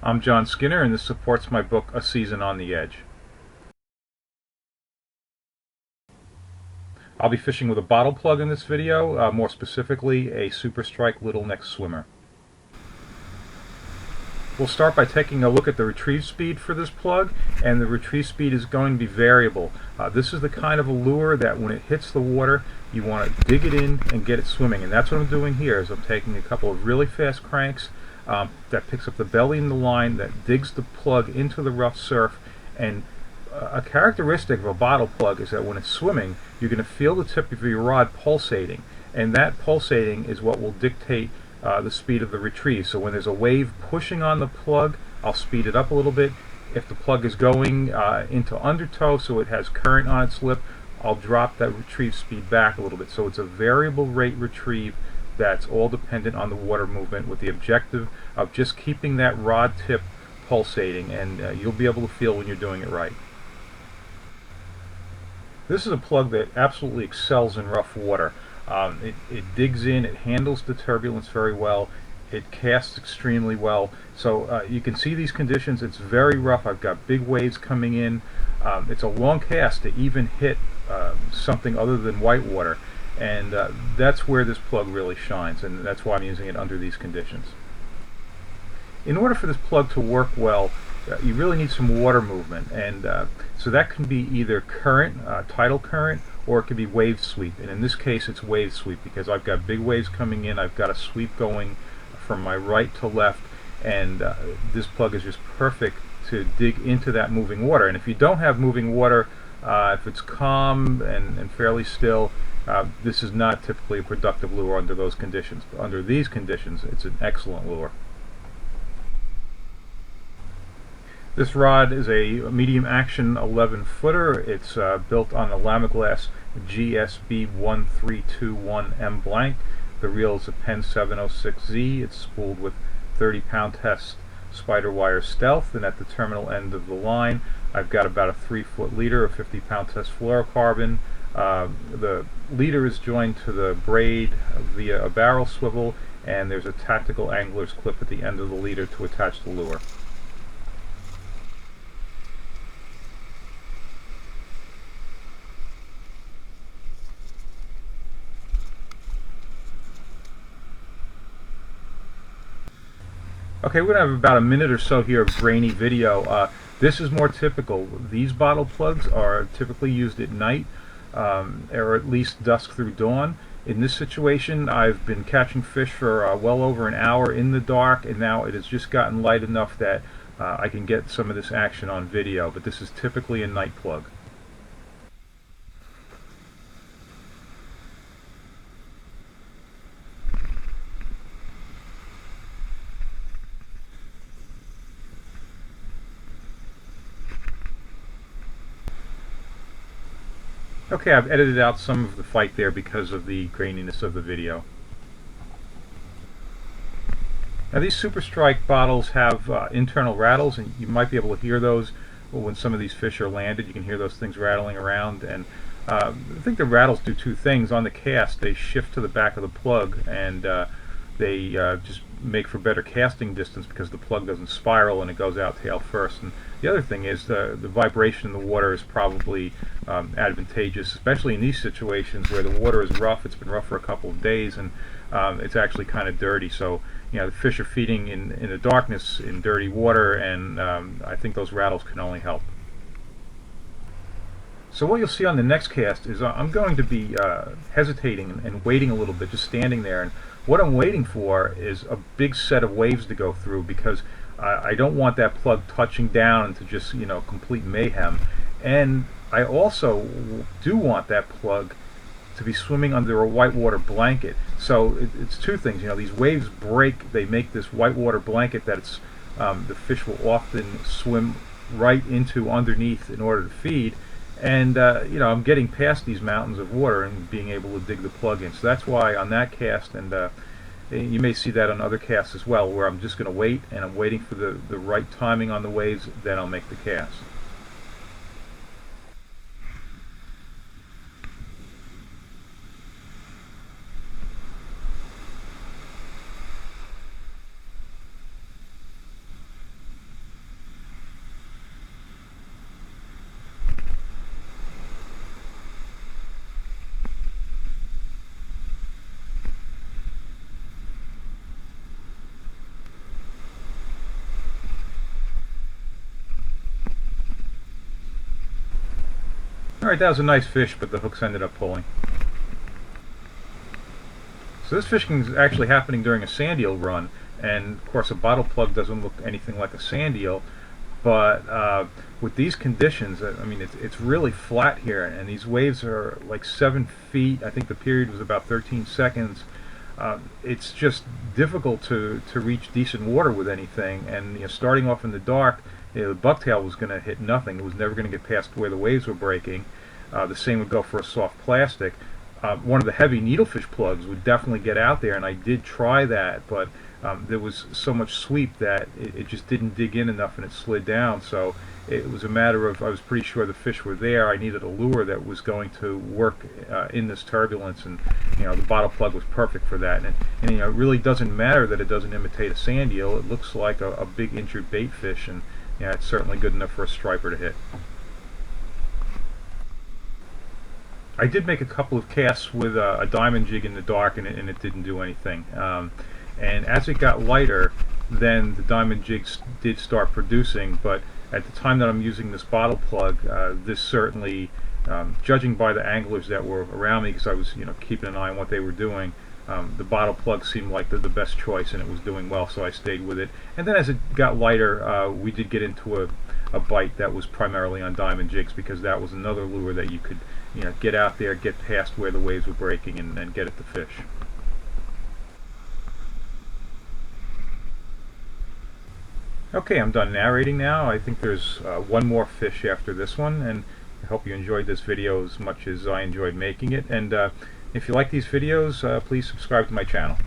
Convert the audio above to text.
I'm John Skinner, and this supports my book, A Season on the Edge. I'll be fishing with a bottle plug in this video, more specifically a Super Strike Little Neck Swimmer. We'll start by taking a look at the retrieve speed for this plug, and the retrieve speed is going to be variable. This is the kind of a lure that when it hits the water, you want to dig it in and get it swimming, and that's what I'm doing here. Is I'm taking a couple of really fast cranks that picks up the belly in the line, that digs the plug into the rough surf, and a characteristic of a bottle plug is that when it's swimming, you're going to feel the tip of your rod pulsating, and that pulsating is what will dictate the speed of the retrieve. So when there's a wave pushing on the plug, I'll speed it up a little bit. If the plug is going into undertow, so it has current on its lip, I'll drop that retrieve speed back a little bit. So it's a variable rate retrieve that's all dependent on the water movement, with the objective of just keeping that rod tip pulsating, and you'll be able to feel when you're doing it right. This is a plug that absolutely excels in rough water. It digs in, it handles the turbulence very well, it casts extremely well. So you can see these conditions. It's very rough. I've got big waves coming in. It's a long cast to even hit something other than whitewater, and that's where this plug really shines, and that's why I'm using it under these conditions. In order for this plug to work well, you really need some water movement, and so that can be either current, tidal current, or it could be wave sweep. And in this case, it's wave sweep because I've got big waves coming in. I've got a sweep going from my right to left, and this plug is just perfect to dig into that moving water. And if you don't have moving water, if it's calm and fairly still, this is not typically a productive lure under those conditions. But under these conditions, it's an excellent lure. This rod is a medium action 11-footer. It's built on a Lamiglas GSB 1321M blank. The reel is a Penn 706Z. It's spooled with 30-pound test spider wire stealth, and at the terminal end of the line I've got about a 3-foot leader of 50-pound test fluorocarbon. The leader is joined to the braid via a barrel swivel, and there's a tactical angler's clip at the end of the leader to attach the lure. Okay, we're going to have about a minute or so here of grainy video. This is more typical. These bottle plugs are typically used at night, or at least dusk through dawn. In this situation, I've been catching fish for well over an hour in the dark, and now it has just gotten light enough that I can get some of this action on video, but this is typically a night plug. Okay, I've edited out some of the fight there because of the graininess of the video. Now these Super Strike bottles have internal rattles, and you might be able to hear those when some of these fish are landed. You can hear those things rattling around, and I think the rattles do two things. On the cast, they shift to the back of the plug, and they just make for better casting distance because the plug doesn't spiral and it goes out tail first. And the other thing is the vibration in the water is probably advantageous, especially in these situations where the water is rough. It's been rough for a couple of days, and it's actually kind of dirty. So the fish are feeding in the darkness in dirty water, and I think those rattles can only help. So what you'll see on the next cast is I'm going to be hesitating and waiting a little bit, just standing there. And what I'm waiting for is a big set of waves to go through, because I don't want that plug touching down into just complete mayhem. And I also do want that plug to be swimming under a whitewater blanket. So it's two things. These waves break, they make this whitewater blanket that it's the fish will often swim right into underneath in order to feed. And I'm getting past these mountains of water and being able to dig the plug in. So that's why on that cast, and you may see that on other casts as well, where I'm just going to wait, and I'm waiting for the right timing on the waves, then I'll make the cast. Alright, that was a nice fish, but the hooks ended up pulling. So this fishing is actually happening during a sand eel run, and of course a bottle plug doesn't look anything like a sand eel, but with these conditions, I mean, it's really flat here, and these waves are like 7 feet. I think the period was about 13 seconds. It's just difficult to reach decent water with anything, and starting off in the dark, the bucktail was going to hit nothing. It was never going to get past where the waves were breaking. The same would go for a soft plastic. One of the heavy needlefish plugs would definitely get out there, and I did try that, but there was so much sweep that it just didn't dig in enough and it slid down. So it was a matter of, I was pretty sure the fish were there. I needed a lure that was going to work in this turbulence, and the bottle plug was perfect for that. And it really doesn't matter that it doesn't imitate a sand eel. It looks like a big injured bait fish, and it's certainly good enough for a striper to hit. I did make a couple of casts with a diamond jig in the dark, and it didn't do anything. And as it got lighter, then the diamond jigs did start producing, but at the time that I'm using this bottle plug, this certainly, judging by the anglers that were around me, because I was keeping an eye on what they were doing, the bottle plug seemed like the best choice, and it was doing well, so I stayed with it. And then as it got lighter, we did get into a bite that was primarily on diamond jigs, because that was another lure that you could get out there, get past where the waves were breaking, and get at the fish. Okay, I'm done narrating now. I think there's one more fish after this one, and I hope you enjoyed this video as much as I enjoyed making it. And if you like these videos, please subscribe to my channel.